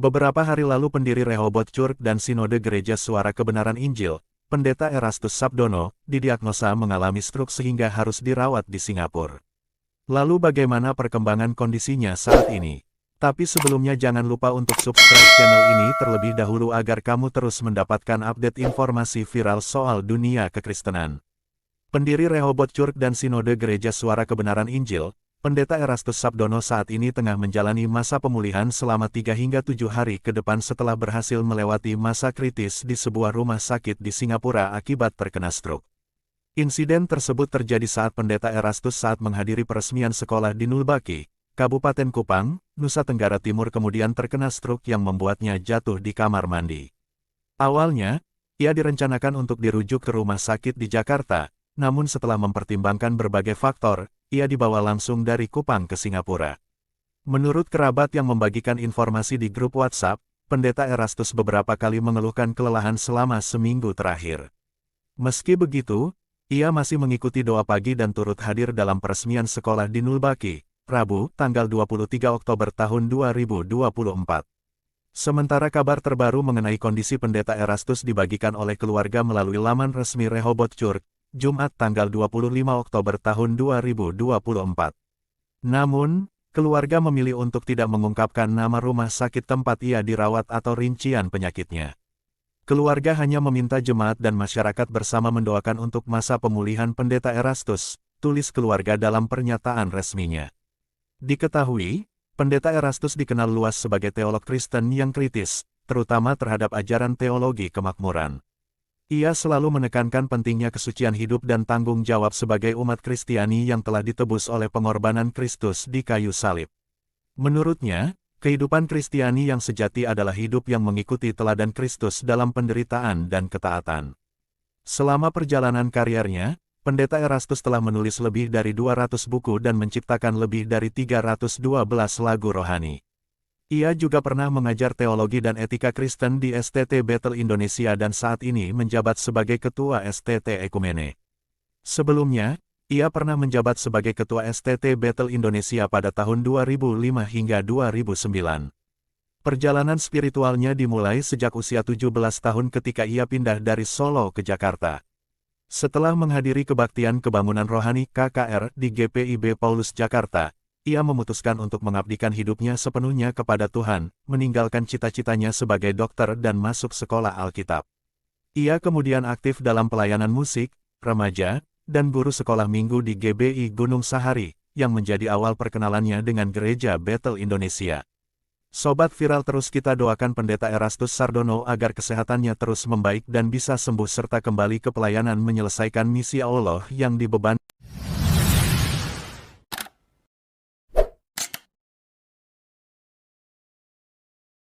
Beberapa hari lalu pendiri Rehoboth Church dan Sinode Gereja Suara Kebenaran Injil, Pendeta Erastus Sabdono, didiagnosa mengalami stroke sehingga harus dirawat di Singapura. Lalu bagaimana perkembangan kondisinya saat ini? Tapi sebelumnya jangan lupa untuk subscribe channel ini terlebih dahulu agar kamu terus mendapatkan update informasi viral soal dunia kekristenan. Pendiri Rehoboth Church dan Sinode Gereja Suara Kebenaran Injil, Pendeta Erastus Sabdono saat ini tengah menjalani masa pemulihan selama 3 hingga 7 hari ke depan setelah berhasil melewati masa kritis di sebuah rumah sakit di Singapura akibat terkena stroke. Insiden tersebut terjadi saat Pendeta Erastus saat menghadiri peresmian sekolah di Nulbaki, Kabupaten Kupang, Nusa Tenggara Timur kemudian terkena stroke yang membuatnya jatuh di kamar mandi. Awalnya, ia direncanakan untuk dirujuk ke rumah sakit di Jakarta, namun setelah mempertimbangkan berbagai faktor, ia dibawa langsung dari Kupang ke Singapura. Menurut kerabat yang membagikan informasi di grup WhatsApp, Pendeta Erastus beberapa kali mengeluhkan kelelahan selama seminggu terakhir. Meski begitu, ia masih mengikuti doa pagi dan turut hadir dalam peresmian sekolah di Nulbaki, Rabu, tanggal 23 Oktober tahun 2024. Sementara kabar terbaru mengenai kondisi Pendeta Erastus dibagikan oleh keluarga melalui laman resmi Rehoboth Church, Jumat tanggal 25 Oktober tahun 2024. Namun, keluarga memilih untuk tidak mengungkapkan nama rumah sakit tempat ia dirawat atau rincian penyakitnya. Keluarga hanya meminta jemaat dan masyarakat bersama mendoakan untuk masa pemulihan Pendeta Erastus, tulis keluarga dalam pernyataan resminya. Diketahui, Pendeta Erastus dikenal luas sebagai teolog Kristen yang kritis, terutama terhadap ajaran teologi kemakmuran. Ia selalu menekankan pentingnya kesucian hidup dan tanggung jawab sebagai umat Kristiani yang telah ditebus oleh pengorbanan Kristus di kayu salib. Menurutnya, kehidupan Kristiani yang sejati adalah hidup yang mengikuti teladan Kristus dalam penderitaan dan ketaatan. Selama perjalanan karirnya, Pendeta Erastus telah menulis lebih dari 200 buku dan menciptakan lebih dari 312 lagu rohani. Ia juga pernah mengajar teologi dan etika Kristen di STT Bethel Indonesia dan saat ini menjabat sebagai Ketua STT Ekumene. Sebelumnya, ia pernah menjabat sebagai Ketua STT Bethel Indonesia pada tahun 2005 hingga 2009. Perjalanan spiritualnya dimulai sejak usia 17 tahun ketika ia pindah dari Solo ke Jakarta. Setelah menghadiri kebaktian kebangunan rohani KKR di GPIB Paulus Jakarta, ia memutuskan untuk mengabdikan hidupnya sepenuhnya kepada Tuhan, meninggalkan cita-citanya sebagai dokter dan masuk sekolah Alkitab. Ia kemudian aktif dalam pelayanan musik, remaja, dan guru sekolah minggu di GBI Gunung Sahari, yang menjadi awal perkenalannya dengan Gereja Bethel Indonesia. Sobat Viral, terus kita doakan Pendeta Erastus Sabdono agar kesehatannya terus membaik dan bisa sembuh serta kembali ke pelayanan menyelesaikan misi Allah yang dibebankan.